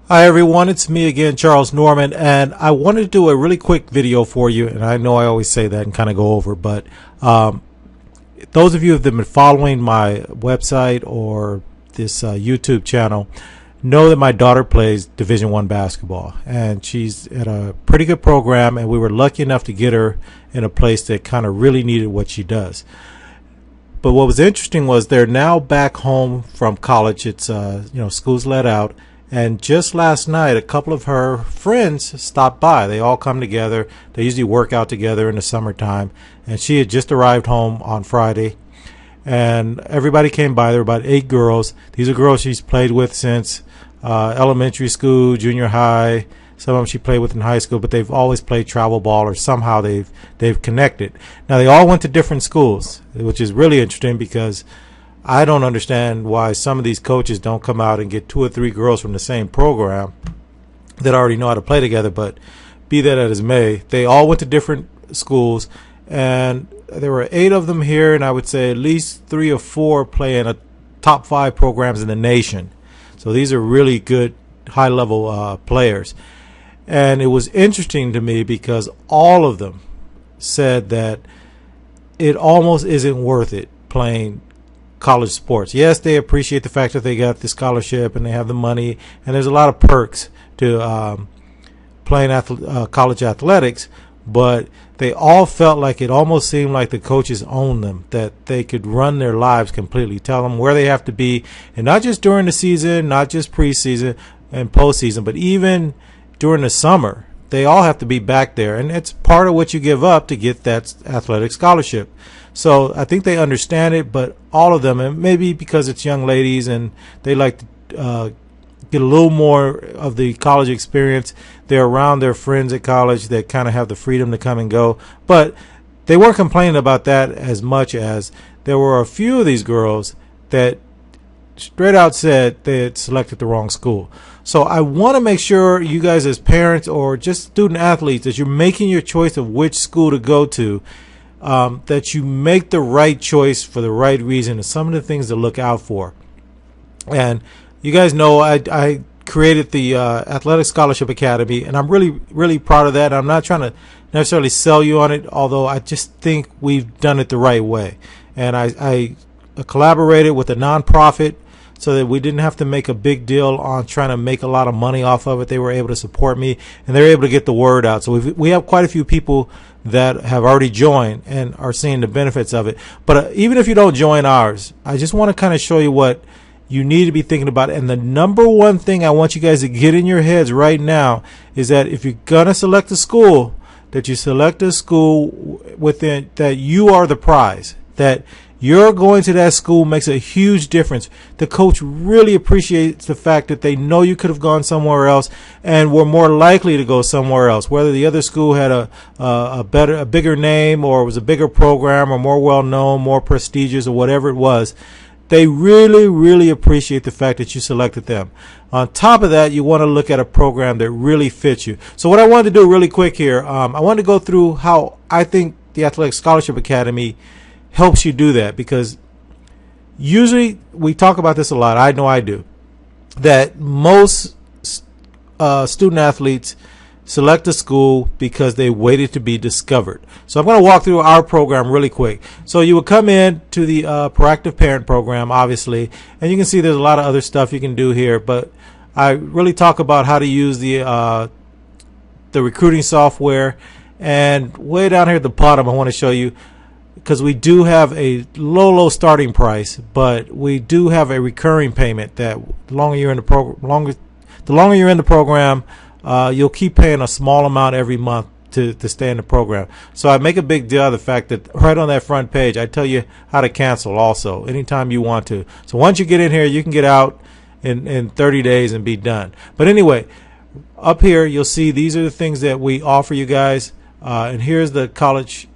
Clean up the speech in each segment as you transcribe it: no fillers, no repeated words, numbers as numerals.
Hi everyone, it's me again, Charles Norman, and I wanted to do a really quick video for you, and I know I always say that and kind of go over, but those of you that have been following my website or this YouTube channel know that my daughter plays Division I basketball, and she's at a pretty good program, and we were lucky enough to get her in a place that kind of really needed what she does. But what was interesting was they're now back home from college. It's school's let out. And just last night, a couple of her friends stopped by. They all come together. They usually work out together in the summertime. And she had just arrived home on Friday. And everybody came by. There were about 8 girls. These are girls she's played with since elementary school, junior high. Some of them she played with in high school, but they've always played travel ball, or somehow they've connected. Now, they all went to different schools, which is really interesting because I don't understand why some of these coaches don't come out and get 2 or 3 girls from the same program that already know how to play together. But be that as may, they all went to different schools, and there were 8 of them here, and I would say at least 3 or 4 play in a top 5 programs in the nation. So these are really good high-level players. And it was interesting to me because all of them said that it almost isn't worth it playing college sports. Yes, they appreciate the fact that they got the scholarship and they have the money, and there's a lot of perks to playing college athletics, but they all felt like it almost seemed like the coaches owned them, that they could run their lives completely, tell them where they have to be, and not just during the season, not just preseason and postseason, but even during the summer. They all have to be back there, and it's part of what you give up to get that athletic scholarship. So I think they understand it, but all of them, and maybe because it's young ladies and they like to get a little more of the college experience, they're around their friends at college that kind of have the freedom to come and go. But they weren't complaining about that as much as there were a few of these girls that straight out said they had selected the wrong school. So I want to make sure you guys as parents or just student athletes, as you're making your choice of which school to go to, that you make the right choice for the right reason and some of the things to look out for. And you guys know I created the Athletic Scholarship Academy, and I'm really, really proud of that. I'm not trying to necessarily sell you on it, although I just think we've done it the right way. And I collaborated with a nonprofit so that we didn't have to make a big deal on trying to make a lot of money off of it. They were able to support me, and they were able to get the word out. So we have quite a few people that have already joined and are seeing the benefits of it. But even if you don't join ours, I just want to kind of show you what you need to be thinking about. And the number one thing I want you guys to get in your heads right now is that if you're going to select a school, that you select a school within that you are the prize, that you're going to that school makes a huge difference. The coach really appreciates the fact that they know you could have gone somewhere else and were more likely to go somewhere else, whether the other school had a bigger name or was a bigger program or more well-known, more prestigious, or whatever it was. They really, really appreciate the fact that you selected them. On top of that, you want to look at a program that really fits you. So what I wanted to do really quick here, I wanted to go through how I think the Athletic Scholarship Academy helps you do that, because usually we talk about this a lot. I know I do, that most student athletes select a school because they waited to be discovered. So I'm going to walk through our program really quick. So you would come in to the Proactive Parent program, obviously, and you can see there's a lot of other stuff you can do here, but I really talk about how to use the recruiting software. And way down here at the bottom, I want to show you, because we do have a low starting price, but we do have a recurring payment that the longer you're in the program, you'll keep paying a small amount every month to stay in the program. So I make a big deal of the fact that right on that front page, I tell you how to cancel also anytime you want to. So once you get in here, you can get out in 30 days and be done. But anyway, up here, you'll see these are the things that we offer you guys. And here's the college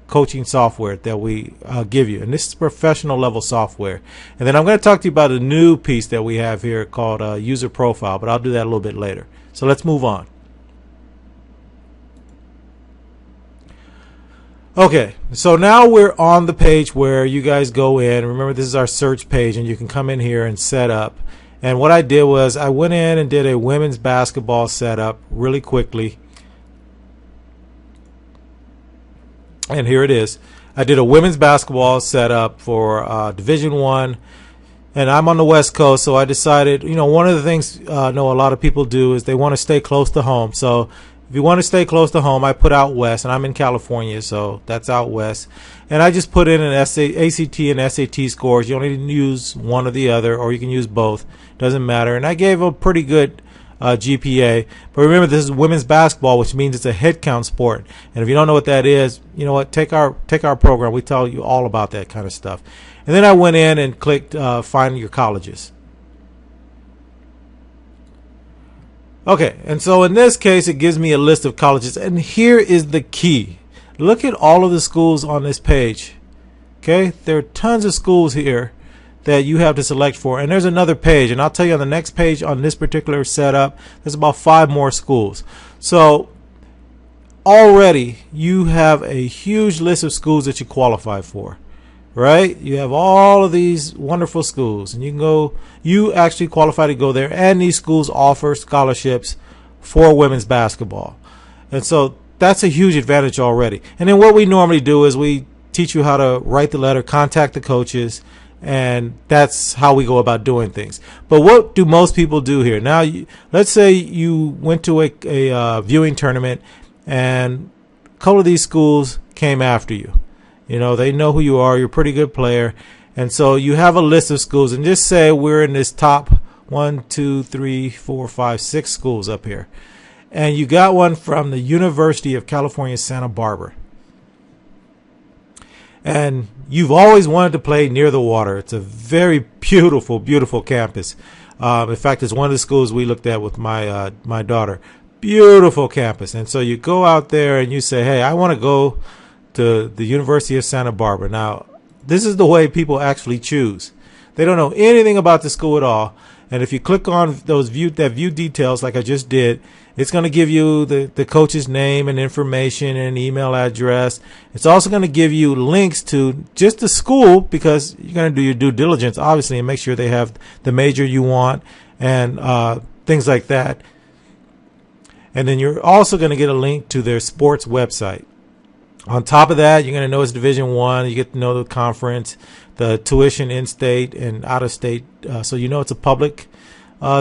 coaching software that we give you, and this is professional level software. And then I'm going to talk to you about a new piece that we have here called user profile, but I'll do that a little bit later. So let's move on. Okay, so now we're on the page where you guys go in. Remember, this is our search page, and you can come in here and set up. And what I did was I went in and did a women's basketball setup really quickly. And here it is. I did a women's basketball setup for Division I. And I'm on the West Coast, so I decided, one of the things I know a lot of people do is they want to stay close to home. So if you want to stay close to home, I put out West, and I'm in California, so that's out West. And I just put in an ACT and SAT scores. You only need to use one or the other, or you can use both. Doesn't matter. And I gave a pretty good GPA. But remember, this is women's basketball, which means it's a head count sport. And if you don't know what that is, you know what? Take our program. We tell you all about that kind of stuff. And then I went in and clicked find your colleges. Okay, and so in this case, it gives me a list of colleges. And here is the key. Look at all of the schools on this page. Okay, there are tons of schools here that you have to select for. And there's another page. And I'll tell you on the next page on this particular setup, there's about 5 more schools. So already you have a huge list of schools that you qualify for. Right? You have all of these wonderful schools, and you actually qualify to go there, and these schools offer scholarships for women's basketball. And so that's a huge advantage already. And then what we normally do is we teach you how to write the letter, contact the coaches, and that's how we go about doing things. But what do most people do here? Now, let's say you went to a viewing tournament, and a couple of these schools came after you. They know who you are. You're a pretty good player. And so you have a list of schools. And just say we're in this top 1, 2, 3, 4, 5, 6 schools up here. And you got one from the University of California, Santa Barbara. And you've always wanted to play near the water. It's a very beautiful, beautiful campus. In fact, it's one of the schools we looked at with my daughter. Beautiful campus. And so you go out there and you say, hey, I want to go to the University of Santa Barbara. Now, this is the way people actually choose. They don't know anything about the school at all. And if you click on view details like I just did, it's going to give you the coach's name and information and email address. It's also going to give you links to just the school, because you're going to do your due diligence, obviously, and make sure they have the major you want and things like that. And then you're also going to get a link to their sports website. On top of that, you're going to know it's Division I. You get to know the conference, the tuition in-state and out-of-state. So you know it's a public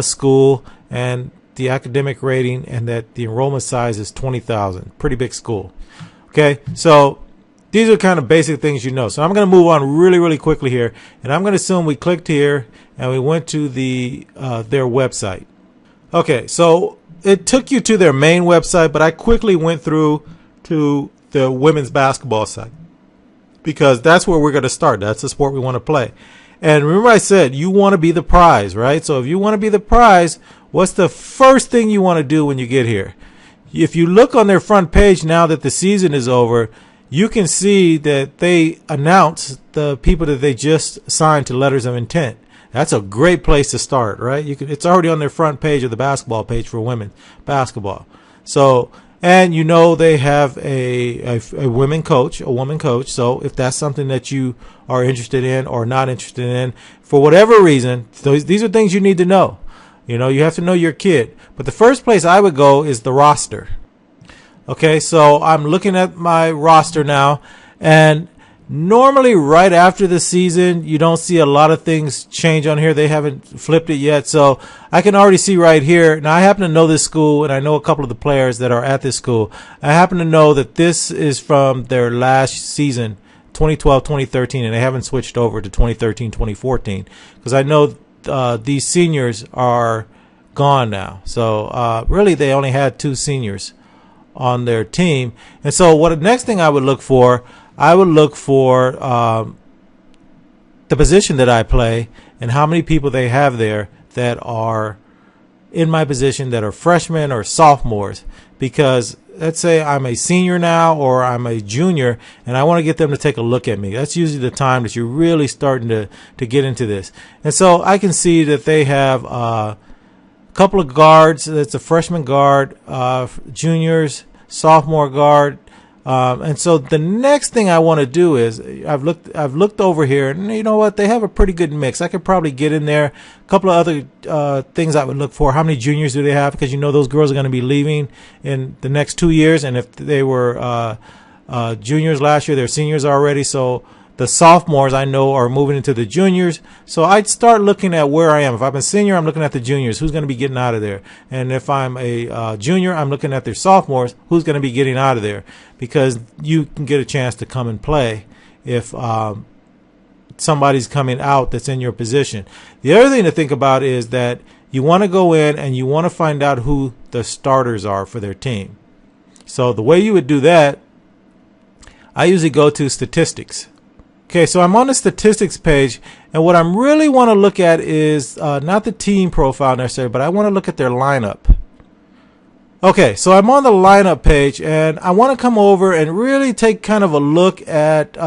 school, and the academic rating, and that the enrollment size is 20,000. Pretty big school. Okay, so these are kind of basic things you know. So I'm going to move on really, really quickly here. And I'm going to assume we clicked here and we went to their website. Okay, so it took you to their main website, but I quickly went through to the women's basketball site, because that's where we're going to start. That's the sport we want to play. And remember I said you want to be the prize, right? So if you want to be the prize, what's the first thing you want to do when you get here? If you look on their front page now that the season is over, you can see that they announce the people that they just signed to letters of intent. That's a great place to start, right? It's already on their front page of the basketball page for women basketball. So, and they have a woman coach. So if that's something that you are interested in or not interested in, for whatever reason, these are things you need to know. You have to know your kid. But the first place I would go is the roster. Okay, so I'm looking at my roster now, and normally right after the season, you don't see a lot of things change on here. They haven't flipped it yet. So I can already see right here. Now, I happen to know this school, and I know a couple of the players that are at this school. I happen to know that this is from their last season, 2012-2013, and they haven't switched over to 2013-2014, because I know these seniors are gone now. So really, they only had 2 seniors on their team. And so the next thing I would look for the position that I play and how many people they have there that are in my position that are freshmen or sophomores. Because let's say I'm a senior now or I'm a junior and I want to get them to take a look at me. That's usually the time that you're really starting to get into this. And so I can see that they have a couple of guards. That's a freshman guard, juniors, sophomore guard, And so the next thing I want to do is I've looked over here, and you know what? They have a pretty good mix. I could probably get in there. A couple of other things I would look for. How many juniors do they have? Because you know those girls are going to be leaving in the next 2 years, and if they were juniors last year, they're seniors already. So the sophomores I know are moving into the juniors. So I'd start looking at where I am. If I'm a senior, I'm looking at the juniors. Who's going to be getting out of there? And if I'm a junior, I'm looking at their sophomores. Who's going to be getting out of there? Because you can get a chance to come and play if somebody's coming out that's in your position. The other thing to think about is that you want to go in and you want to find out who the starters are for their team. So the way you would do that, I usually go to statistics. Okay, so I'm on the statistics page, and what I really want to look at is not the team profile necessarily, but I want to look at their lineup. Okay, so I'm on the lineup page, and I want to come over and really take kind of a look at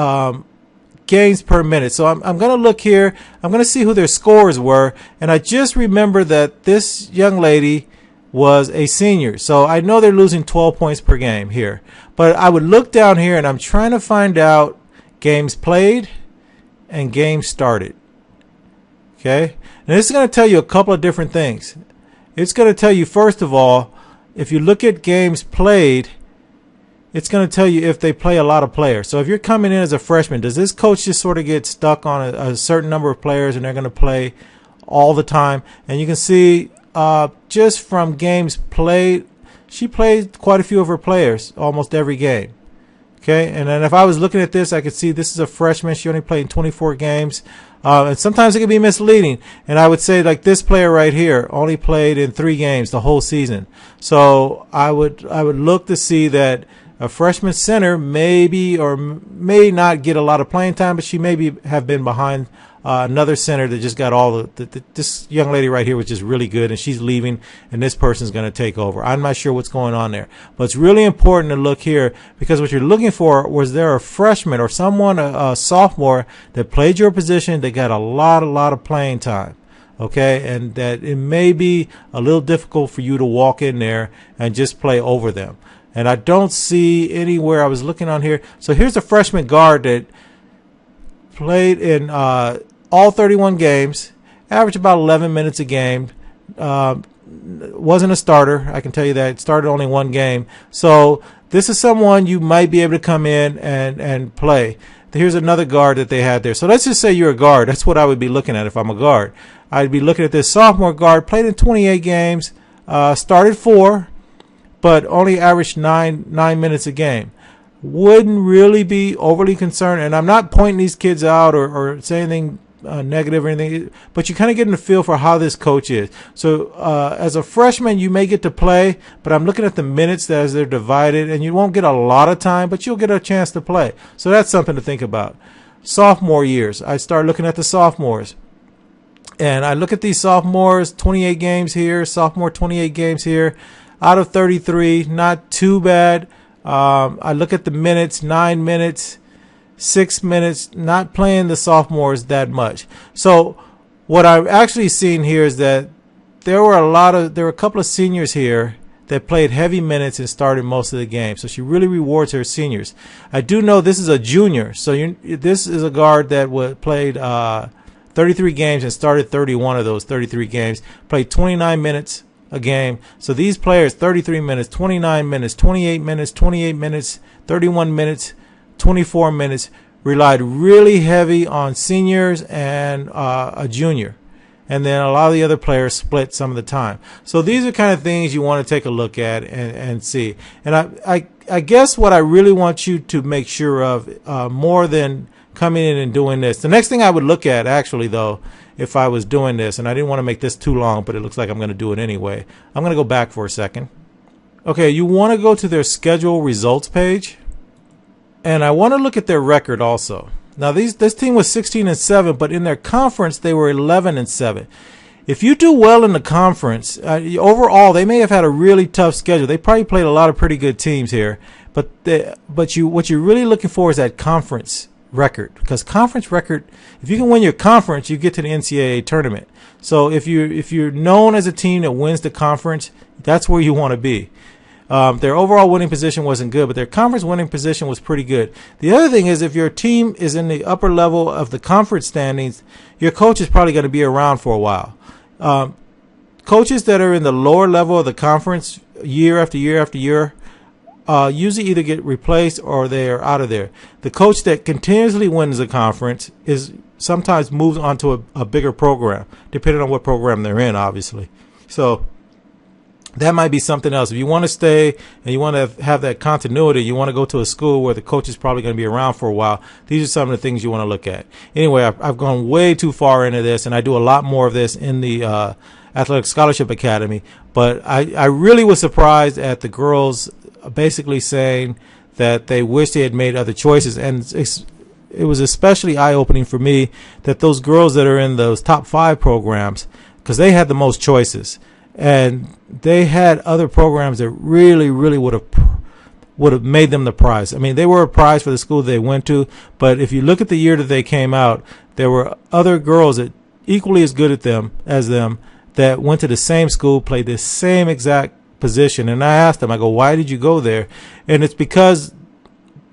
games per minute. So I'm going to look here. I'm going to see who their scores were, and I just remember that this young lady was a senior. So I know they're losing 12 points per game here. But I would look down here, and I'm trying to find out games played and games started. Okay, and this is going to tell you a couple of different things. It's going to tell you, first of all, if you look at games played, it's going to tell you if they play a lot of players. So if you're coming in as a freshman, does this coach just sort of get stuck on a certain number of players and they're going to play all the time? And you can see just from games played, she played quite a few of her players almost every game. Okay, and then if I was looking at this, I could see this is a freshman. She only played in 24 games. And sometimes it can be misleading. And I would say, like, this player right here only played in 3 games the whole season. So I would look to see that a freshman center maybe or may not get a lot of playing time, but she maybe have been behind another center that just got all this young lady right here was just really good, and she's leaving, and this person's going to take over. I'm not sure what's going on there, but it's really important to look here, because what you're looking for, was there a freshman or someone, a sophomore that played your position, that got a lot of playing time. Okay, and that it may be a little difficult for you to walk in there and just play over them. And I don't see anywhere. I was looking on here. So here's a freshman guard that played in all 31 games, averaged about 11 minutes a game. Wasn't a starter, I can tell you that. Started only 1 game. So this is someone you might be able to come in and play. Here's another guard that they had there. So let's just say you're a guard. That's what I would be looking at if I'm a guard. I'd be looking at this sophomore guard, played in 28 games, started 4, but only averaged 9 minutes a game. Wouldn't really be overly concerned, and I'm not pointing these kids out or saying anything negative or anything, but you kind of getting a feel for how this coach is. So as a freshman, you may get to play, but I'm looking at the minutes as they're divided, and you won't get a lot of time, but you'll get a chance to play. So that's something to think about. Sophomore years, I start looking at the sophomores, and I look at these sophomores, 28 games here, sophomore 28 games here, out of 33, not too bad. I look at the minutes, 9 minutes, 6 minutes, not playing the sophomores that much. So what I've actually seen here is that there were a couple of seniors here that played heavy minutes and started most of the game. So she really rewards her seniors. I do know this is a junior. So this is a guard that played 33 games and started 31 of those 33 games, played 29 minutes a game. So these players, 33 minutes, 29 minutes, 28 minutes, 28 minutes, 31 minutes, 24 minutes, relied really heavy on seniors and a junior. And then a lot of the other players split some of the time. So these are kind of things you want to take a look at and see. And I guess what I really want you to make sure of, more than coming in and doing this, the next thing I would look at, actually, though, if I was doing this, and I didn't want to make this too long, but it looks like I'm going to do it anyway. I'm going to go back for a second. Okay, you want to go to their schedule results page, and I want to look at their record also. Now, this team was 16-7, but in their conference they were 11-7. If you do well in the conference, overall they may have had a really tough schedule. They probably played a lot of pretty good teams here, but what you're really looking for is that conference record, because conference record, if you can win your conference, you get to the NCAA tournament. So if you're known as a team that wins the conference, that's where you want to be. Their overall winning position wasn't good, but their conference winning position was pretty good. The other thing is, if your team is in the upper level of the conference standings, your coach is probably going to be around for a while. Coaches that are in the lower level of the conference year after year after year usually either get replaced or they are out of there. The coach that continuously wins the conference is sometimes moves on to a bigger program, depending on what program they're in, obviously. So that might be something else. If you want to stay and you want to have that continuity, you want to go to a school where the coach is probably going to be around for a while, these are some of the things you want to look at. Anyway, I've gone way too far into this, and I do a lot more of this in the Athletic Scholarship Academy. But I really was surprised at the girls basically saying that they wish they had made other choices. And it was especially eye-opening for me that those girls that are in those top 5 programs, because they had the most choices, and they had other programs that really would have made them the prize. I mean, they were a prize for the school they went to, but if you look at the year that they came out, there were other girls that equally as good as them that went to the same school, played the same exact position. And I asked them, I go, why did you go there? And it's because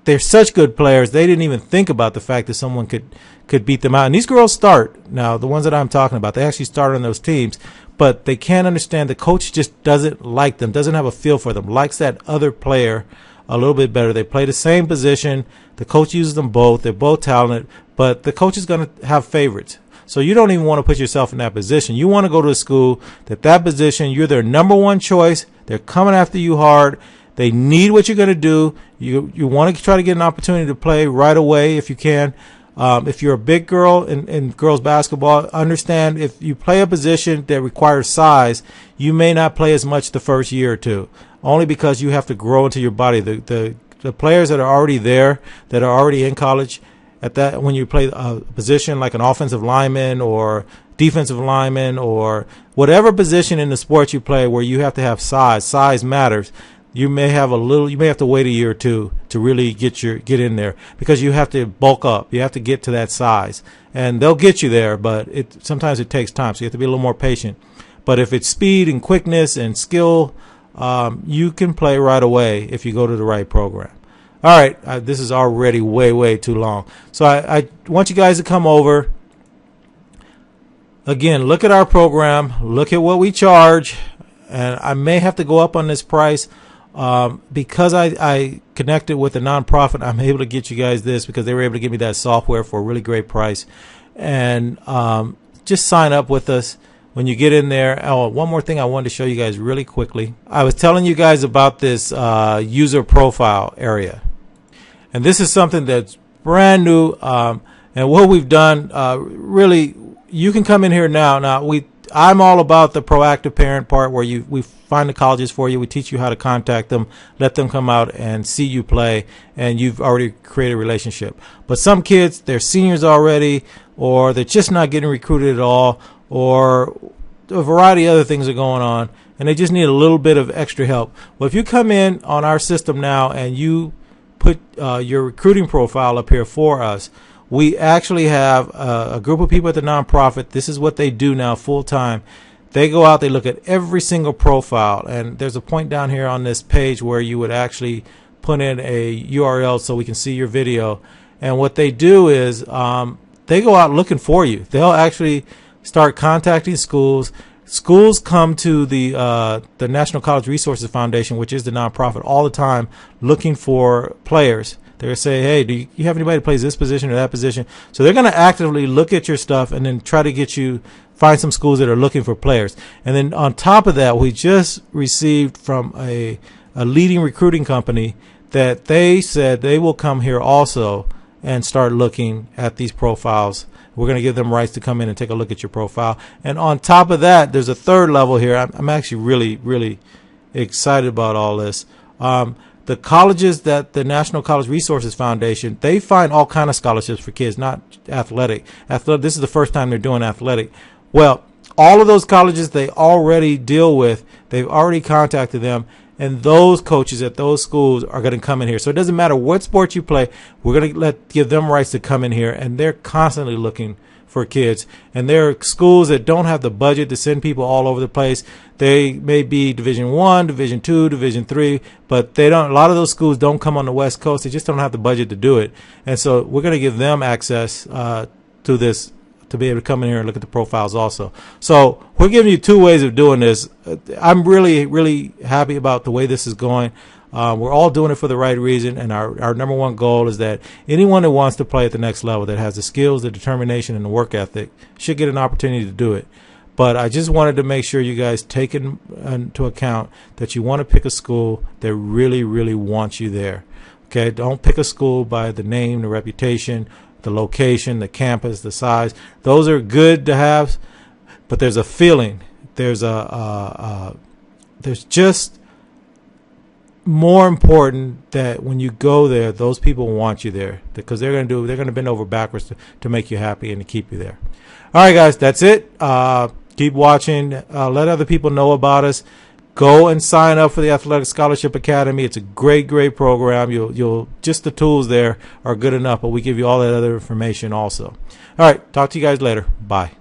they're such good players, they didn't even think about the fact that someone could beat them out. And these girls start, now the ones that I'm talking about, they actually start on those teams, but they can't understand the coach just doesn't like them, doesn't have a feel for them, likes that other player a little bit better. They play the same position, the coach uses them both, they're both talented, but the coach is going to have favorites. So you don't even want to put yourself in that position. You want to go to a school that position, you're their number one choice, they're coming after you hard, they need what you're going to do. You want to try to get an opportunity to play right away if you can. If you're a big girl in girls basketball, understand if you play a position that requires size, you may not play as much the first year or two, only because you have to grow into your body. The players that are already there, that are already in college, when you play a position like an offensive lineman or defensive lineman or whatever position in the sport you play where you have to have size matters. You may have to wait a year or two to really get in there, because you have to bulk up. You have to get to that size, and they'll get you there, but sometimes it takes time. So you have to be a little more patient. But if it's speed and quickness and skill, you can play right away if you go to the right program. All right. This is already way too long. So I want you guys to come over. Again, look at our program, look at what we charge, and I may have to go up on this price. Because I connected with a nonprofit, I'm able to get you guys this because they were able to give me that software for a really great price. And just sign up with us when you get in there. Oh, one more thing I wanted to show you guys really quickly. I was telling you guys about this user profile area. And this is something that's brand new. And what we've done, really, you can come in here now. I'm all about the proactive parent part where we find the colleges for you. We teach you how to contact them, let them come out and see you play, and you've already created a relationship. But some kids, they're seniors already, or they're just not getting recruited at all, or a variety of other things are going on, and they just need a little bit of extra help. Well, if you come in on our system now and you put your recruiting profile up here for us, we actually have a group of people at the nonprofit. This is what they do now full time. They go out, they look at every single profile, and there's a point down here on this page where you would actually put in a URL so we can see your video. And what they do is they go out looking for you. They'll actually start contacting schools. Schools come to the National College Resources Foundation, which is the nonprofit, all the time looking for players. They're say, hey, do you have anybody that plays this position or that position? So they're going to actively look at your stuff and then try to find some schools that are looking for players. And then on top of that, we just received from a leading recruiting company that they said they will come here also and start looking at these profiles. We're going to give them rights to come in and take a look at your profile. And on top of that, there's a third level here. I'm actually really excited about all this. The colleges that the National College Resources Foundation, they find all kind of scholarships for kids, not athletic. This is the first time they're doing athletic. Well, all of those colleges they already deal with, they've already contacted them, and those coaches at those schools are going to come in here. So it doesn't matter what sport you play, we're going to give them rights to come in here, and they're constantly looking for kids. And there are schools that don't have the budget to send people all over the place. They may be Division 1, Division 2, Division 3, but they don't. A lot of those schools don't come on the West Coast. They just don't have the budget to do it. And so we're going to give them access to this, to be able to come in here and look at the profiles also. So we're giving you two ways of doing this. I'm really, really happy about the way this is going. We're all doing it for the right reason, and our number one goal is that anyone that wants to play at the next level, that has the skills, the determination, and the work ethic, should get an opportunity to do it. But I just wanted to make sure you guys take into account that you want to pick a school that really, really wants you there. Okay, don't pick a school by the name, the reputation, the location, the campus, the size. Those are good to have, but there's a feeling. There's just more important that when you go there, those people want you there, because they're going to bend over backwards to make you happy and to keep you there. All right, guys, that's it. Keep watching. Let other people know about us. Go and sign up for the Athletic Scholarship Academy. It's a great, great program. You'll just the tools there are good enough, but we give you all that other information also. All right, talk to you guys later. Bye.